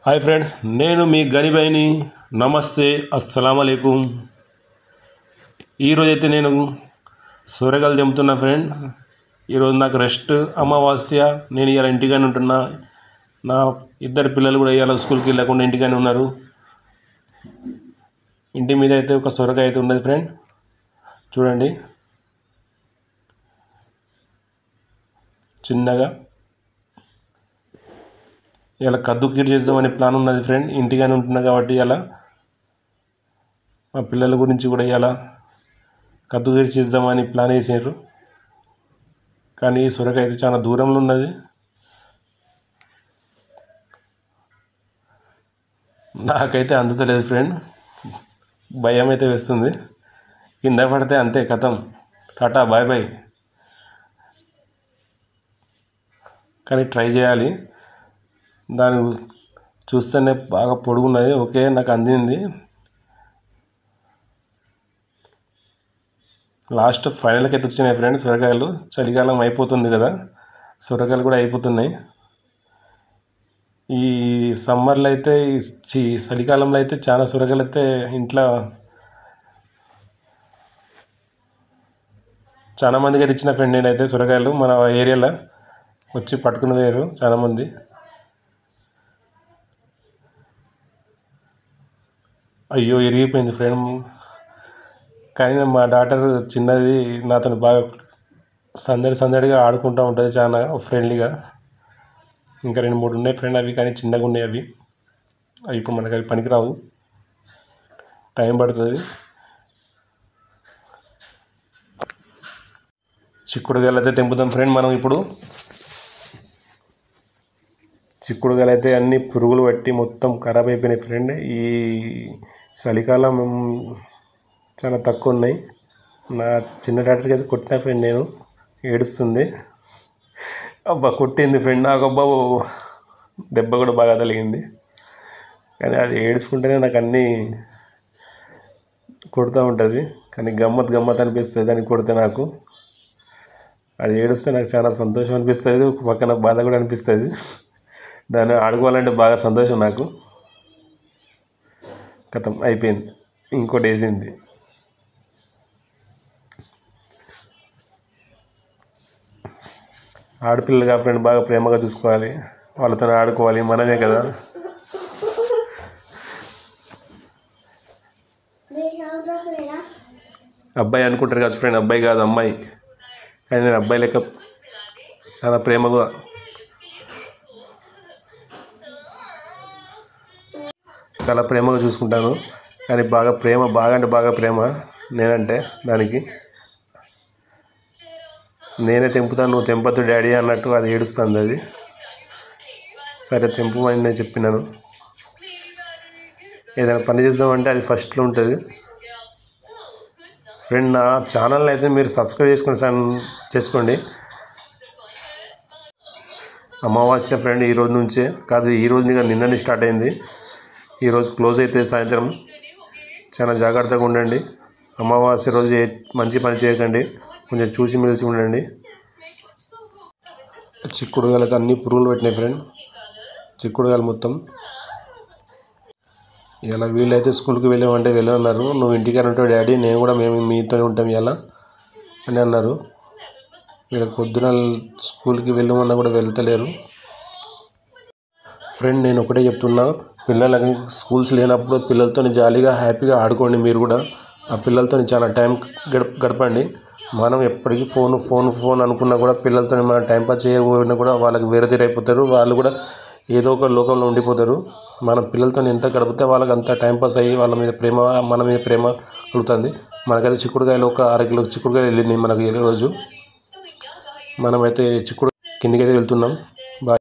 Hi friends, నేను మీ గనిబైని. నమస్తే, అస్సలం అయికుం. ఈరోజైతే నేను సూరగాయలు తెంపుతున్నా ఫ్రెండ్. ఈరోజు నాకు రెస్ట్, అమావాస్య. నేను ఇవాళ ఇంటిగానే ఉంటున్నా. నా ఇద్దరు పిల్లలు కూడా ఇవాళ స్కూల్కి వెళ్ళకుండా ఇంటిగానే ఉన్నారు. ఇంటి మీద అయితే ఒక సొరకాయ అయితే ఉన్నది ఫ్రెండ్, చూడండి చిన్నగా. ఇలా కద్దు కీర్ చేద్దామనే ప్లాన్ ఉన్నది ఫ్రెండ్. ఇంటిగానే ఉంటున్నా కాబట్టి ఇలా మా పిల్లల గురించి కూడా ఇలా కద్దు కీర్ చేద్దామని ప్లాన్ వేసారు. కానీ ఈ సొరకాయ అయితే చాలా దూరంలో ఉన్నది. నాకైతే అందుతలేదు ఫ్రెండ్, భయం అయితే వేస్తుంది. కింద పడితే అంతే, కథం, టాటా బాయ్ బాయ్. కానీ ట్రై చేయాలి. దాని చూస్తేనే బాగా పొడుగున్నది. ఓకే, నాకు అందింది. లాస్ట్ ఫైనల్కి అయితే వచ్చినాయి ఫ్రెండ్ సొరకాయలు. చలికాలం అయిపోతుంది కదా, సొరకాయలు కూడా అయిపోతున్నాయి. ఈ సమ్మర్లో అయితే చలికాలంలో అయితే చాలా సొరకాయలు అయితే ఇంట్లో చాలా మందికి అయితే ఇచ్చిన ఫ్రెండ్. నేనైతే సొరకాయలు మన ఏరియాలో వచ్చి పట్టుకుని పోయారు చాలామంది. అయ్యో, ఇరిగిపోయింది ఫ్రెండ్. కానీ మా డాటర్ చిన్నది నాతో బాగా సందడిగా ఆడుకుంటూ ఉంటుంది, చాలా ఫ్రెండ్లీగా. ఇంకా 2-3 ఉన్నాయి ఫ్రెండ్, అవి కానీ చిన్నగా ఉన్నాయి. అవి ఇప్పుడు మనకు అవి పనికిరావు, టైం పడుతుంది. చిక్కుడుగాయలు అయితే తెంపుతాం ఫ్రెండ్ మనం ఇప్పుడు. చిక్కుడుగాయలు అయితే అన్ని పురుగులు పట్టి మొత్తం ఖరాబ్ అయిపోయినాయి ఫ్రెండ్. ఈ చలికాలం చాలా తక్కువ ఉన్నాయి. నా చిన్న డాక్టర్కి అయితే కొట్టిన ఫ్రెండ్, నేను ఏడుస్తుంది. అబ్బా కొట్టింది ఫ్రెండ్ నాకు. అబ్బా దెబ్బ కూడా బాగా తగిలింది. కానీ అది ఏడుచుకుంటేనే నాకు అన్నీ కొడుతూ ఉంటుంది. కానీ గమ్మత్ అనిపిస్తుంది దాన్ని కొడితే. నాకు అది ఏడుస్తే నాకు చాలా సంతోషం అనిపిస్తుంది, ఒక పక్కన బాధ కూడా అనిపిస్తుంది. దాన్ని ఆడుకోవాలంటే బాగా సంతోషం నాకు. కథం అయిపోయింది, ఇంకోటి వేసింది. ఆడపిల్లలుగా ఫ్రెండ్ బాగా ప్రేమగా చూసుకోవాలి, వాళ్ళతో ఆడుకోవాలి, మనమే కదా. అబ్బాయి అనుకుంటారు కదా ఫ్రెండ్, అబ్బాయి కాదు అమ్మాయి. కానీ నేను అబ్బాయి లెక్క చాలా ప్రేమగా చూసుకుంటాను. కానీ బాగా ప్రేమ నేనంటే దానికి. నేనే తెంపుతాను, నువ్వు తెంపొద్దు డాడీ అన్నట్టు అది ఏడుస్తుంది. అది సరే తెంపు అని నేను చెప్పినాను. ఏదైనా పని చేద్దామంటే అది ఫస్ట్లో ఉంటుంది ఫ్రెండ్. నా ఛానల్ని అయితే మీరు సబ్స్క్రైబ్ చేసుకోండి. అమావాస్య ఫ్రెండ్ ఈ రోజు నుంచే కాదు, ఈ రోజు నిన్ననే స్టార్ట్ అయింది. ఈరోజు క్లోజ్ అయితే సాయంత్రం. చాలా జాగ్రత్తగా ఉండండి. అమావాస్య రోజు మంచి పని చేయకండి, కొంచెం చూసి మెలిసి ఉండండి. చిక్కుడుగాయలతో అన్ని పురుగులు పెట్టినాయి ఫ్రెండ్, చిక్కుడుగాయలు మొత్తం. ఇలా వీళ్ళైతే స్కూల్కి వెళ్ళామంటే వెళ్ళన్నారు. నువ్వు ఇంటికి ఉంటావు డాడీ, నేను కూడా మేము మీతోనే ఉంటాం ఇలా అని అన్నారు. వీళ్ళకి పొద్దున స్కూల్కి వెళ్ళమన్నా కూడా వెళ్తలేరు ఫ్రెండ్. నేను ఒకటే చెప్తున్నా, పిల్లలకి స్కూల్స్ లేనప్పుడు పిల్లలతో జాలీగా హ్యాపీగా ఆడుకోండి. మీరు కూడా ఆ పిల్లలతో చాలా టైం గడపండి. మనం ఎప్పటికీ ఫోన్ అనుకున్నా కూడా పిల్లలతో మనం టైంపాస్ చేయకపోయినా కూడా వాళ్ళకి వేరే అయిపోతారు. వాళ్ళు కూడా ఏదో ఒక లోకంలో ఉండిపోతారు. మనం పిల్లలతో ఎంత గడిపితే వాళ్ళకి అంత టైంపాస్ అయ్యి వాళ్ళ మీద ప్రేమ, మన మీద ప్రేమ కలుగుతుంది. మనకైతే చిక్కుడుకాయలు ఒక 6 కిలో చిక్కుడుకాయలు వెళ్ళింది మనకు ఈ రోజు. మనమైతే కిందికైతే వెళ్తున్నాం.